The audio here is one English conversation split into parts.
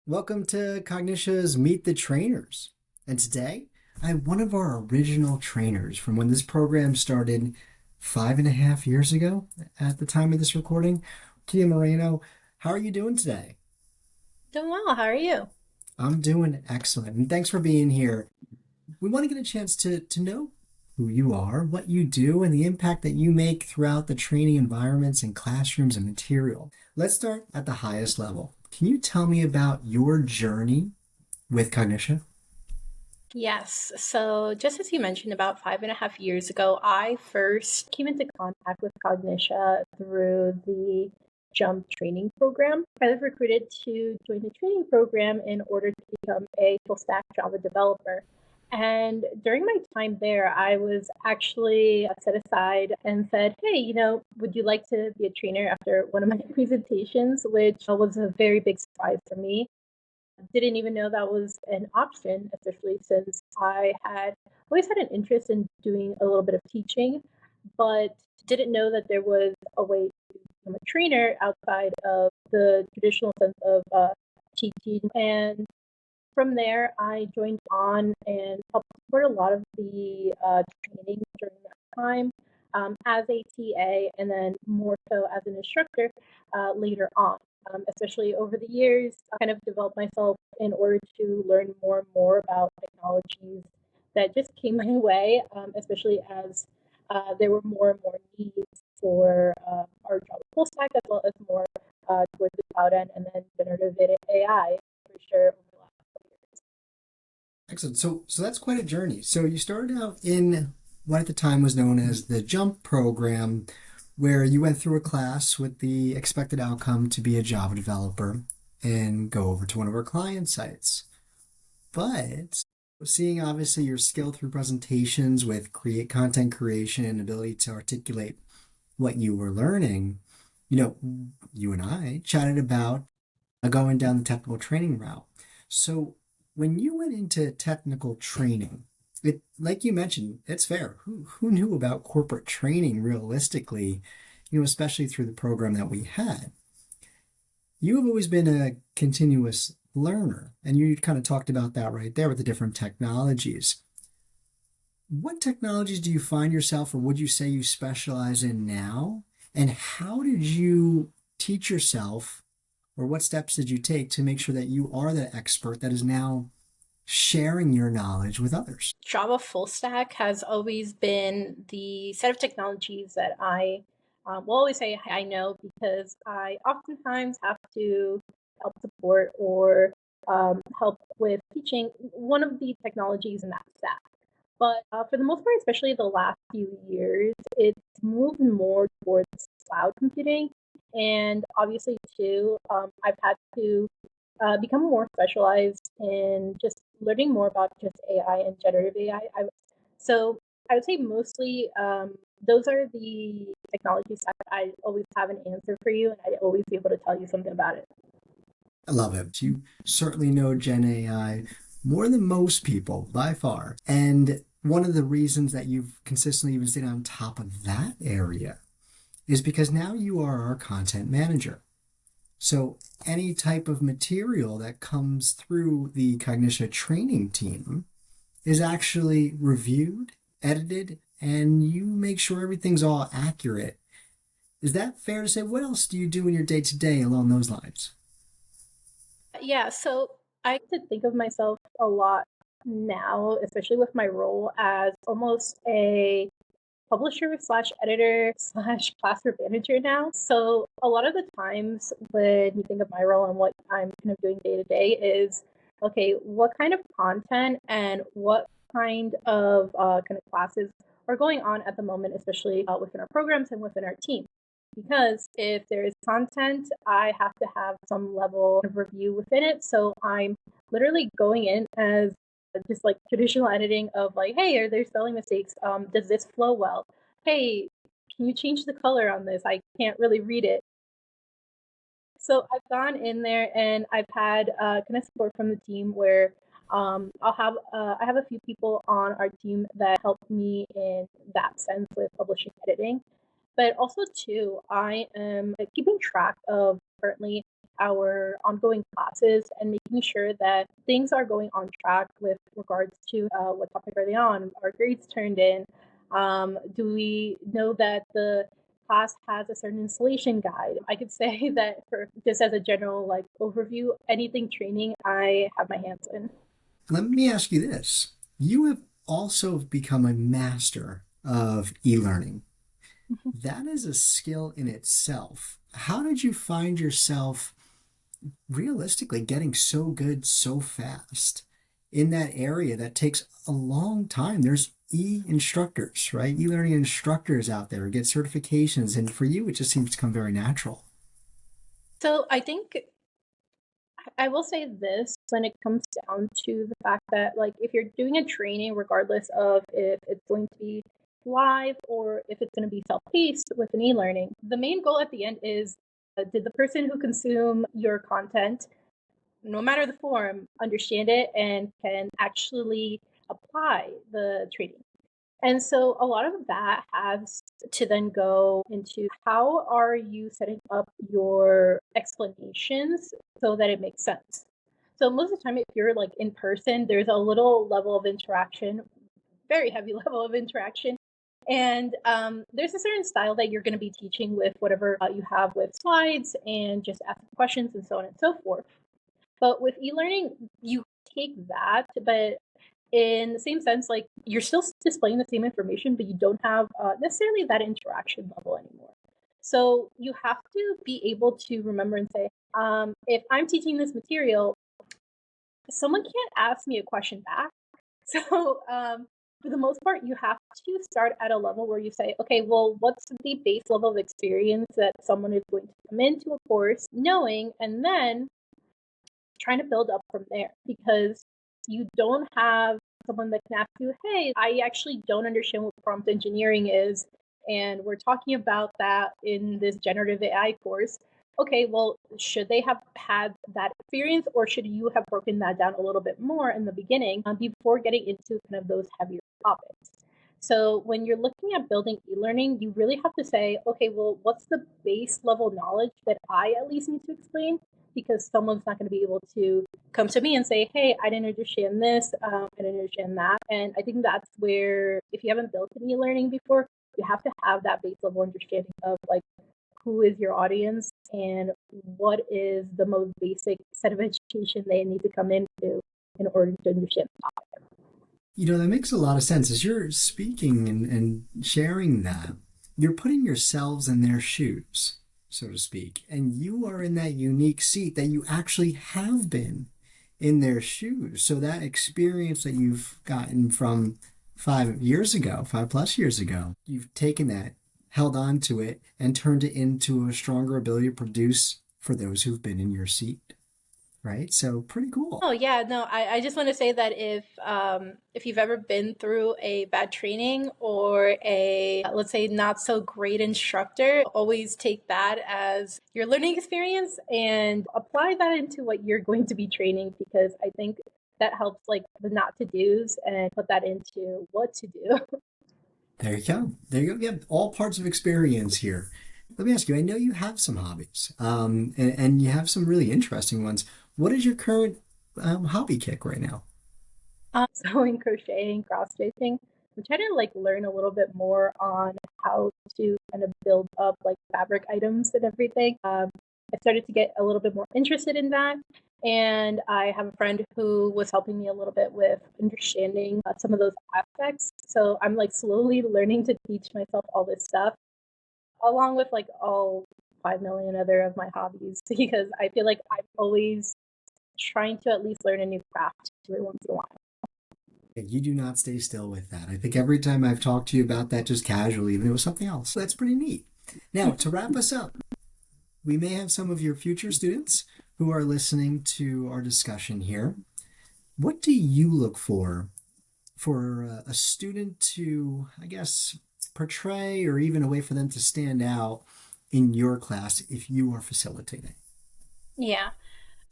Welcome to Cognicia's Meet the Trainers. And today, I have one of our original trainers from when this program started 5.5 years ago at the time of this recording. Orquidia Moreno, how are you doing today? Doing well. How are you? I'm doing excellent. And thanks for being here. We want to get a chance to know who you are, what you do, and the impact that you make throughout the training environments and classrooms and material. Let's start at the highest level. Can you tell me about your journey with Cognitia? Yes. So, just as you mentioned, about 5.5 years ago, I first came into contact with Cognixia through the Jump training program. I was recruited to join the training program in order to become a full stack Java developer. And during my time there, I was actually set aside and said, hey, would you like to be a trainer after one of my presentations, which was a very big surprise for me. Didn't even know that was an option, especially since I had always had an interest in doing a little bit of teaching, but didn't know that there was a way to become a trainer outside of the traditional sense of teaching. And from there, I joined on and helped support a lot of the training during that time as a TA and then more so as an instructor later on. Especially over the years, I kind of developed myself in order to learn more and more about technologies that just came my way, especially as there were more and more needs for our job full stack as well as more towards the cloud end and then generative AI for sure over the last couple years. Excellent. So that's quite a journey. So you started out in what at the time was known as the Jump program, where you went through a class with the expected outcome to be a Java developer and go over to one of our client sites. But seeing obviously your skill through presentations with create content creation and ability to articulate what you were learning, you know, you and I chatted about going down the technical training route. So when you went into technical training, it like you mentioned, it's fair. Who knew about corporate training realistically, especially through the program that we had. You have always been a continuous learner, and you kind of talked about that right there with the different technologies. What technologies do you find yourself, or would you say you specialize in now? And how did you teach yourself, or what steps did you take to make sure that you are the expert that is now sharing your knowledge with others? Java full stack has always been the set of technologies that I will always say I know because I oftentimes have to help support or help with teaching one of the technologies in that stack. But for the most part, especially the last few years, it's moved more towards cloud computing. And obviously, too, I've had to become more specialized in just learning more about just AI and generative AI. So I would say mostly those are the technologies that I always have an answer for you, and I'd always be able to tell you something about it. I love it. You certainly know Gen AI more than most people by far. And one of the reasons that you've consistently even stayed on top of that area is because now you are our content manager. So any type of material that comes through the Cognitia training team is actually reviewed, edited, and you make sure everything's all accurate. Is that fair to say? What else do you do in your day to day along those lines? Yeah, so I could think of myself a lot now, especially with my role as almost a publisher slash editor slash classroom manager now. So a lot of the times when you think of my role and what I'm kind of doing day to day is okay, what kind of content and what kind of classes are going on at the moment, especially within our programs and within our team. Because if there is content, I have to have some level of review within it. So I'm literally going in as just like traditional editing of like, hey, are there spelling mistakes? Does this flow well? Hey, can you change the color on this? I can't really read it. So I've gone in there and I've had kind of support from the team where I have a few people on our team that help me in that sense with publishing editing, but also too I am keeping track of currently our ongoing classes and making sure that things are going on track with regards to what topic are they on, are grades turned in, do we know that the class has a certain installation guide. I could say that for just as a general like overview, anything training I have my hands in. Let me ask you this. You have also become a master of e-learning. That is a skill in itself. How did you find yourself realistically getting so good so fast in that area that takes a long time? There's e-instructors, right? E-learning instructors out there who get certifications, and for you, it just seems to come very natural. So I think I will say this when it comes down to the fact that like if you're doing a training, regardless of if it's going to be live or if it's going to be self-paced with an e-learning, the main goal at the end is did the person who consume your content, no matter the form, understand it and can actually apply the training. And so a lot of that has to then go into how are you setting up your explanations so that it makes sense. So most of the time, if you're like in person, there's a little level of interaction, very heavy level of interaction. And there's a certain style that you're going to be teaching with whatever you have with slides and just asking questions and so on and so forth. But with e-learning, you take that, but in the same sense, like you're still displaying the same information, but you don't have necessarily that interaction level anymore. So you have to be able to remember and say, if I'm teaching this material, someone can't ask me a question back. So for the most part, you have to start at a level where you say, okay, well, what's the base level of experience that someone is going to come into a course knowing, and then trying to build up from there, because you don't have someone that can ask you, hey, I actually don't understand what prompt engineering is. And we're talking about that in this generative AI course. Okay, well, should they have had that experience, or should you have broken that down a little bit more in the beginning before getting into kind of those heavier topics? So when you're looking at building e-learning, you really have to say, okay, well, what's the base level knowledge that I at least need to explain? Because someone's not going to be able to come to me and say, hey, I didn't understand this, I didn't understand that. And I think that's where, if you haven't built an e-learning before, you have to have that base level understanding of like who is your audience and what is the most basic set of education they need to come into in order to understand the topic. That makes a lot of sense. As you're speaking and sharing that, you're putting yourselves in their shoes, so to speak. And you are in that unique seat that you actually have been in their shoes. So that experience that you've gotten from 5 years ago, 5+ years ago, you've taken that, held on to it, and turned it into a stronger ability to produce for those who've been in your seat. Right? So pretty cool. Oh yeah, no, I just want to say that if you've ever been through a bad training or a let's say not so great instructor, always take that as your learning experience and apply that into what you're going to be training, because I think that helps like the not to do's and put that into what to do. There you go. There you go. Yeah, all parts of experience here. Let me ask you, I know you have some hobbies, and you have some really interesting ones. What is your current hobby kick right now? Sewing, crocheting, cross stitching. I'm trying to like learn a little bit more on how to kind of build up like fabric items and everything. I started to get a little bit more interested in that. And I have a friend who was helping me a little bit with understanding some of those aspects. So I'm like slowly learning to teach myself all this stuff, along with like all 5 million other of my hobbies, because I feel like I'm always trying to at least learn a new craft every once in a while. You do not stay still with that. I think every time I've talked to you about that just casually, even if it was something else, that's pretty neat. Now, to wrap us up, we may have some of your future students who are listening to our discussion here. What do you look for a student to, I guess, portray, or even a way for them to stand out in your class if you are facilitating? Yeah.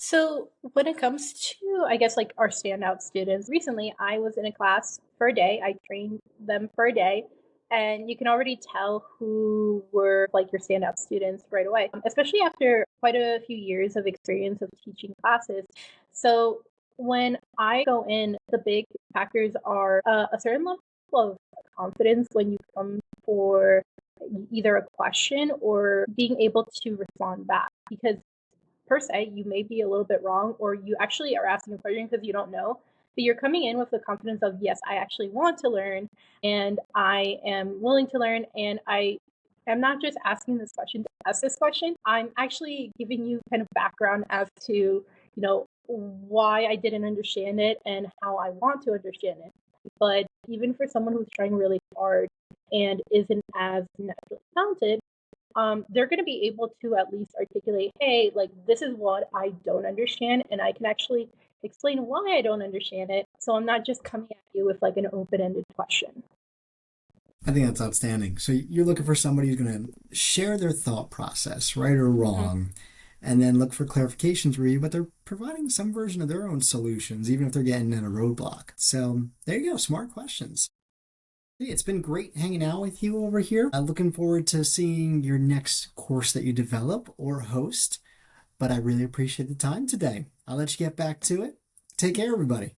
So when it comes to, I guess, like our standout students, recently I was in a class for a day. I trained them for a day, and you can already tell who were like your standout students right away, especially after quite a few years of experience of teaching classes. So when I go in, the big factors are a certain level of confidence when you come for either a question or being able to respond back, because per se, you may be a little bit wrong, or you actually are asking a question because you don't know. But you're coming in with the confidence of, yes, I actually want to learn and I am willing to learn. And I am not just asking this question to ask this question. I'm actually giving you kind of background as to, why I didn't understand it and how I want to understand it. But even for someone who's trying really hard and isn't as naturally talented, they're going to be able to at least articulate, hey, like this is what I don't understand, and I can actually explain why I don't understand it. So I'm not just coming at you with like an open ended question. I think that's outstanding. So you're looking for somebody who's going to share their thought process, right or Mm-hmm. wrong, and then look for clarifications for you, but they're providing some version of their own solutions, even if they're getting in a roadblock. So there you go, smart questions. Hey, it's been great hanging out with you over here. I'm looking forward to seeing your next course that you develop or host, but I really appreciate the time today. I'll let you get back to it. Take care, everybody.